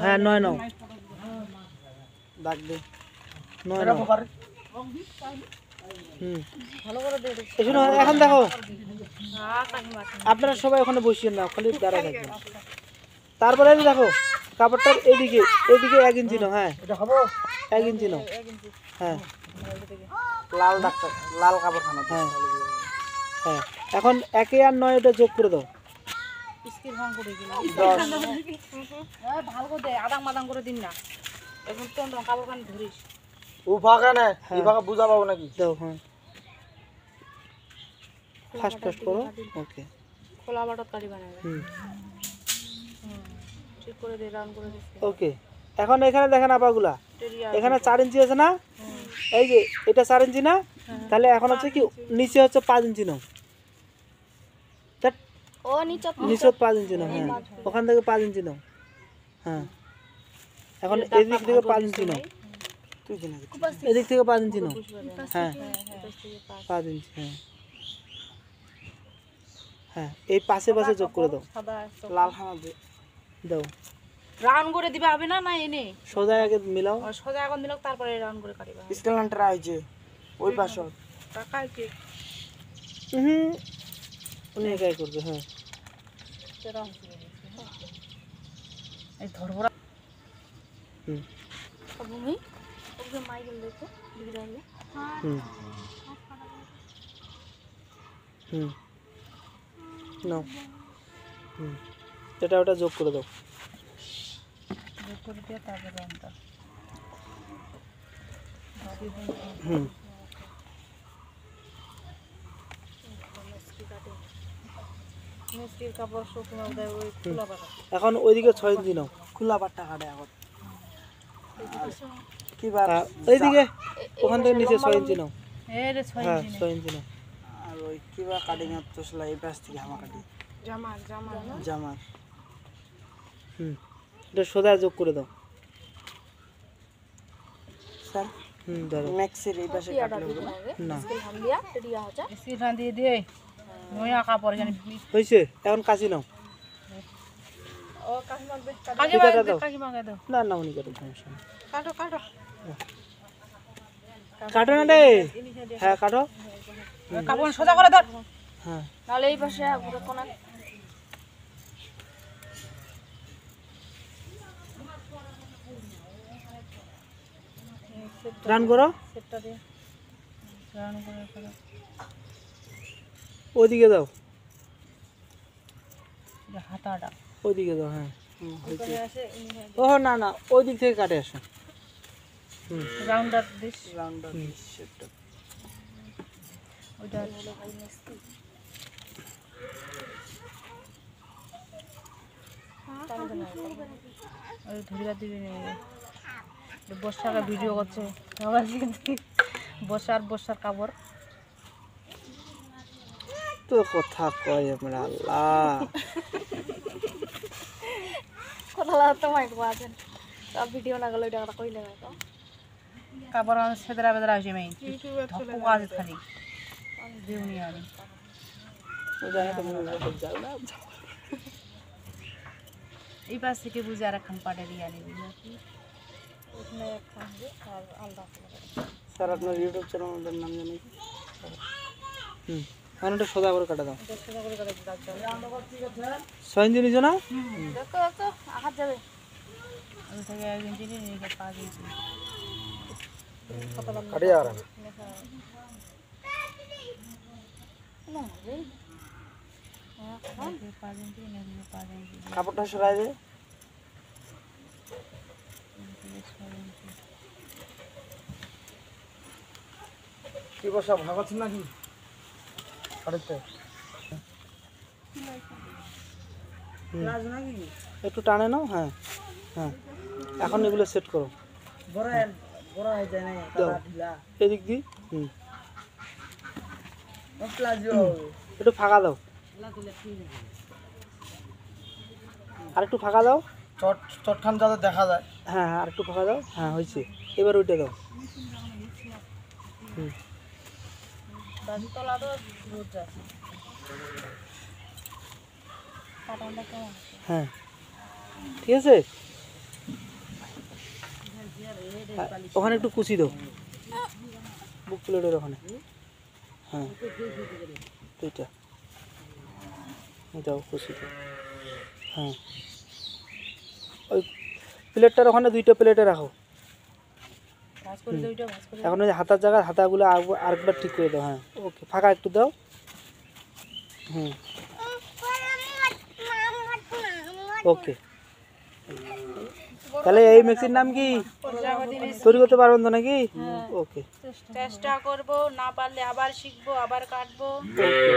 হ্যাঁ 9 নাও দাগ দে 9 নাও ভালো করে দে এসো এখন দেখো আপনারা সবাই ওখানে বসিয়ে নাও খালি দাঁড়া থাকবেন তারপরে দেখো কাপড়টার এদিকে 1 ইঞ্চি নাও হ্যাঁ এটা হবে 1 ইঞ্চি নাও হ্যাঁ লাল ডাক্তার লাল কাপড় খানা হ্যাঁ হ্যাঁ এখন 1 আর 9 এটা যোগ করে দাও স্কিল ভাঙ করে দিন 10 ভালো করে দে আদাং মাদাং করে দিন না এখন তো কাপড় কান ধরিস ও ফাঁকা না এই ফাঁকা বুঝা পাবো নাকি দাও হ্যাঁ ফাস্ট করো ওকে খোলা বাটত কাটি বানাবে ঠিক করে দে রাউন্ড করে দিস ওকে এখন এখানে দেখেন আপাগুলা এখানে 4 ইঞ্চি আছে না এই যে এটা 4 ইঞ্চি না তাহলে এখন হচ্ছে কি নিচে হচ্ছে 5 ইঞ্চি নাও ও নিচে 5 ইঞ্চি নাও হ্যাঁ ওখান থেকে 5 ইঞ্চি নাও হ্যাঁ এখন এদিক থেকে 5 ইঞ্চি নাও তুই জানা এদিক থেকে 5 ইঞ্চি নাও হ্যাঁ 5 ইঞ্চি হ্যাঁ হ্যাঁ এই পাশে পাশে যোগ করে দাও লাল খানা দে দাও রাউন্ড করে দিবা হবে না না এনে সোজা আগে মিলাও সোজা এখন দিলক তারপরে রাউন্ড করে কাটিবা স্কেলান্টার আইছে ওই পাশে টাকা কি উনি একাই করবে হ্যাঁ এই ধরবো হুম ভূমি ওকে মাইকেল দেখো দিদি হলে হুম হুম নাও এটা ওটা যোগ করে দাও যোগ করে দিয়ে তারপরে রাউন্ডটা হুম মিষ্টির কাপড় শুকনো দেয় ওই খোলা বাটা এখন ওইদিকে 6 ইঞ্চি নাও খোলা বাট্টা কাটে এখন কি বার এইদিকে ওখান থেকে নিচে 6 ইঞ্চি নাও এই রে 6 হ্যাঁ ইঞ্চি 6 ইঞ্চি নাও আর ওই কি বা কাটিং এর তো সেলাই এই পাশ থেকে হামা কাটি জামার হুম এটা সোজা যোগ করে দাও স্যার ধরো ম্যাক্সের এই পাশে কাটলে হবে না স্কিল হাম দিয়া রেডিয়া হচ্ছে স্কিল হাম দিয়ে দে নয়া কাপড় জানি হইছে এখন কাশি নাও ও কাকি মাগবে ফিতাটা দাও কাকি মাগে দাও না না উনি কাটো সমস্যা নেই কাটো কাটো না রে হ্যাঁ কাটো কাপড় সোজা করে ধর হ্যাঁ নালে এই পাশে পুরো কোনা রান করো সেটটা দে রান করে ফেলো ওইদিকে দাও হাতাটা ওইদিকে দাও হ্যাঁ ওখানে আসে ও না না ওই দিক থেকে কাটে আসো রাউন্ডার দিস রাউন্ডার সেটটা ওইটা হলো ভাই মিষ্টি ওই ধরিয়া দিবি বর্ষার ভিডিও করছে বর্ষার কাপড় তো কথা কয় আমরা আল্লাহ কথা লাগা তো মাইক বাজেন সব ভিডিও না গেল এটা কথা কইলে তো কাপড় আমি সেদরা বেদরা হইছে মাই ধপ্পু কাজ খালি দেউনি আমি ও জানে তো মনে হয় যাও না এই পাশ থেকে বুঝে আর খান পাটে দিয়ে নিবি নাকি ওখানে খান আর আলাদা স্যার আপনার ইউটিউব চ্যানেলের নাম জানেন কি এখন এটা সোজা করে কাটা দাও সোজা করে কাটে দাও 6 ইঞ্চি নিছো না দেখো দেখো আঘাত যাবে ওই থেকে 1 ইঞ্চি নিয়ে 5 ইঞ্চি কাটি আর না রে হ্যাঁ 5 ইঞ্চি নিয়ে 5 ইঞ্চি কাপড়টা সরাই দে কি বসা ভাগ আছে নাকি আরেকটা লাজ নাকি একটু টানে নাও হ্যাঁ হ্যাঁ এখন এগুলো সেট করো বড় হয়ে যায় না দাও ঢিলা এদিক দি প্লাজো একটু ফাঁকা দাও আর একটু ফাঁকা দাও চটখান যাতে দেখা যায় হ্যাঁ হ্যাঁ আর একটু ফাঁকা দাও হ্যাঁ হয়েছে এবার ওইটা দাও তলা তো রোদ আছে কাটাটা কেমন হ্যাঁ ঠিক আছে ওখানে একটু কুচি দাও, বুক প্লেটের ওখানে। হ্যাঁ এইটা দাও, কুচি দাও। হ্যাঁ ওই প্লেটটার ওখানে 2টা প্লেটে রাখো। এখন ওই হাতার জায়গায় হাতাগুলো আরেকবার ঠিক করে দাও। হ্যাঁ ওকে, ফাঁকা একটু দাও। হুম ওকে, তাহলে এই মিক্সির নাম কি? তৈরি করতে পারবেন তো নাকি? ওকে, চেষ্টা করব, না পারলে আবার শিখবো, আবার কাটবো। ওকে।